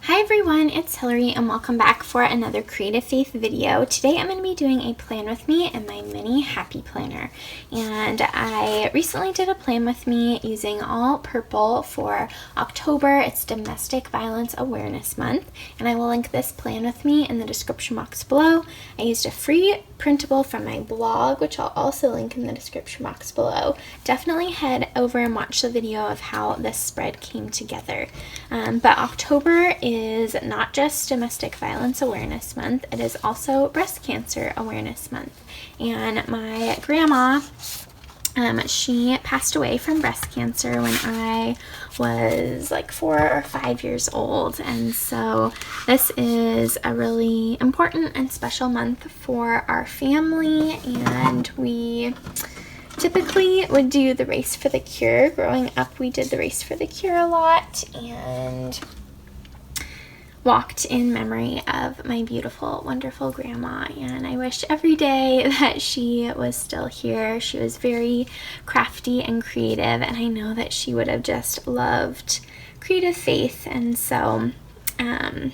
Hi everyone, it's Hillary and welcome back for another Creative Faith video. Today I'm going to be doing a plan with me in my mini happy planner. And I recently did a plan with me using all purple for October. It's Domestic Violence Awareness Month, and I will link this plan with me in the description box below. I used a free printable from my blog, which I'll also link in the description box below. Definitely head over and watch the video of how this spread came together. But October is not just Domestic Violence Awareness Month, it is also Breast Cancer Awareness Month. And my grandma, she passed away from breast cancer when I was like 4 or 5 years old, and so this is a really important and special month for our family, and we typically would do the Race for the Cure. Growing up, we did the Race for the Cure a lot and walked in memory of my beautiful, wonderful grandma, and I wish every day that she was still here. She was very crafty and creative, and I know that she would have just loved Creative Faith, and so I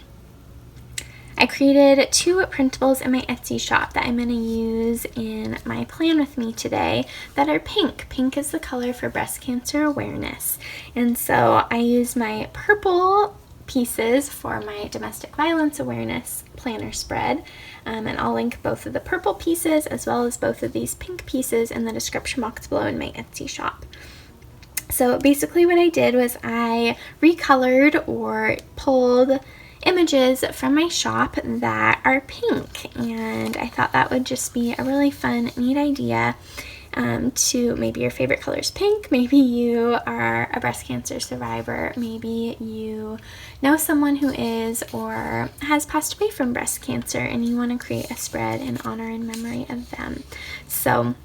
created 2 printables in my Etsy shop that I'm going to use in my plan with me today that are pink. Pink is the color for breast cancer awareness, and so I used my purple pieces for my domestic violence awareness planner spread, and I'll link both of the purple pieces as well as both of these pink pieces in the description box below in my Etsy shop. So basically what I did was I recolored or pulled images from my shop that are pink, and I thought that would just be a really fun, neat idea. To maybe your favorite color is pink, maybe you are a breast cancer survivor, maybe you know someone who is or has passed away from breast cancer and you want to create a spread in honor and memory of them. So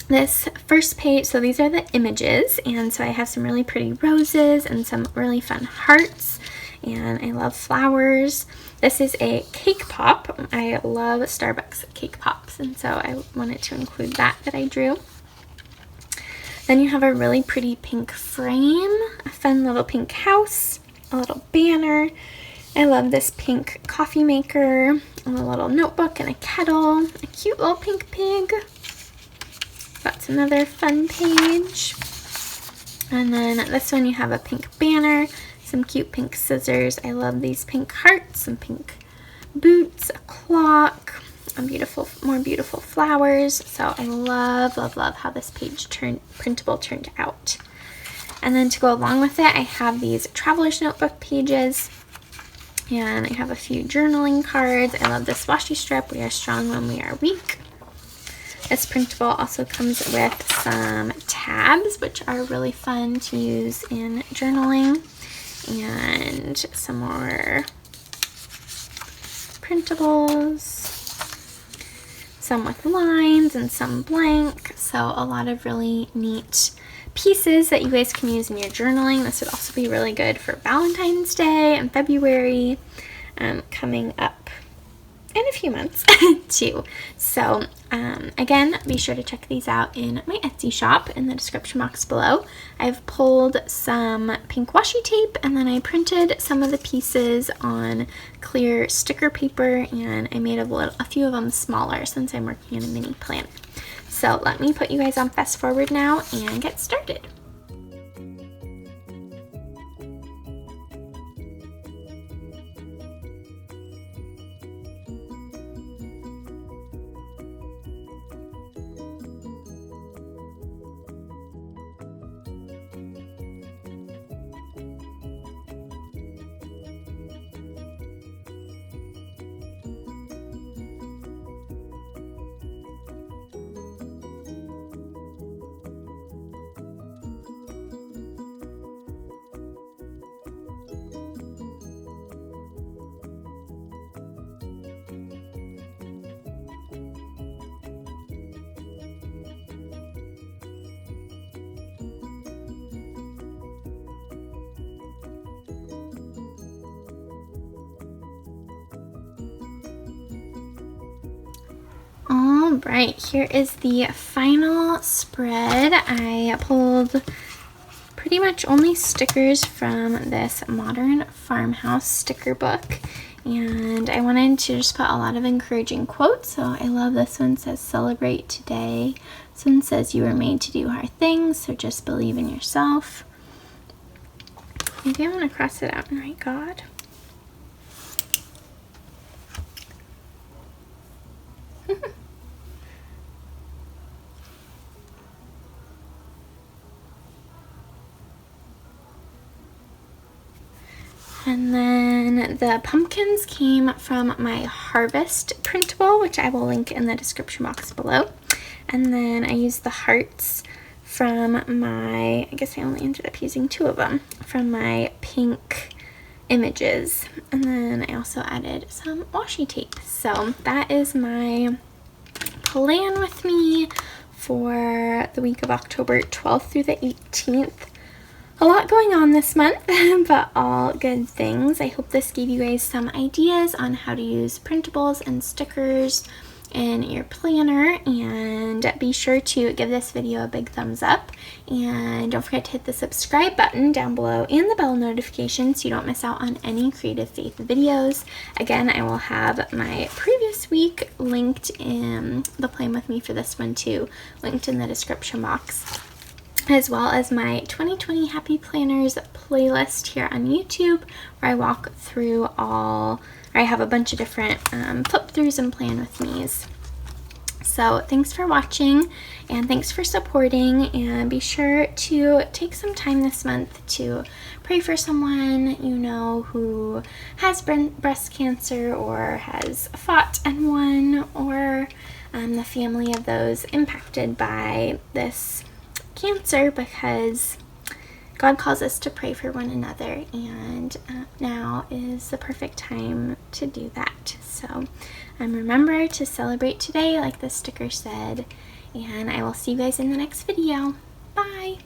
this first page, so these are the images, and so I have some really pretty roses and some really fun hearts, and I love flowers. This is a cake pop. I love Starbucks cake pops, and so I wanted to include that I drew. Then you have a really pretty pink frame, a fun little pink house, a little banner. I love this pink coffee maker, and a little notebook and a kettle, a cute little pink pig. That's another fun page. And then this one you have a pink banner, some cute pink scissors. I love these pink hearts, some pink boots, a clock, more beautiful flowers. So I love how this printable turned out. And then to go along with it, I have these traveler's notebook pages, and I have a few journaling cards. I love this washi strip, we are strong when we are weak. This printable also comes with some tabs, which are really fun to use in journaling, and some more printables, some with lines and some blank. So a lot of really neat pieces that you guys can use in your journaling. This would also be really good for Valentine's Day and February coming up in a few months too. So again, be sure to check these out in my Etsy shop in the description box below. I've pulled some pink washi tape, and then I printed some of the pieces on clear sticker paper, and I made a few of them smaller since I'm working in a mini planner. So let me put you guys on fast forward now and get started. Alright, here is the final spread. I pulled pretty much only stickers from this Modern Farmhouse sticker book. And I wanted to just put a lot of encouraging quotes. So I love this one. It says, celebrate today. This one says, you were made to do hard things, so just believe in yourself. Maybe I want to cross it out and write God. And then the pumpkins came from my Harvest printable, which I will link in the description box below. And then I used the hearts from my, I guess I only ended up using 2 of them, from my pink images. And then I also added some washi tape. So that is my plan with me for the week of October 12th through the 18th. A lot going on this month, but all good things. I hope this gave you guys some ideas on how to use printables and stickers in your planner, and be sure to give this video a big thumbs up, and don't forget to hit the subscribe button down below and the bell notification so you don't miss out on any Creative Faith videos. Again, I will have my previous week linked in the plan with me for this one too, linked in the description box, as well as my 2020 Happy Planners playlist here on YouTube, where I walk through I have a bunch of different flip throughs and plan with me's. So thanks for watching, and thanks for supporting, and be sure to take some time this month to pray for someone you know who has breast cancer or has fought and won, or the family of those impacted by this cancer, because God calls us to pray for one another, and now is the perfect time to do that. So remember to celebrate today, like the sticker said, and I will see you guys in the next video. Bye!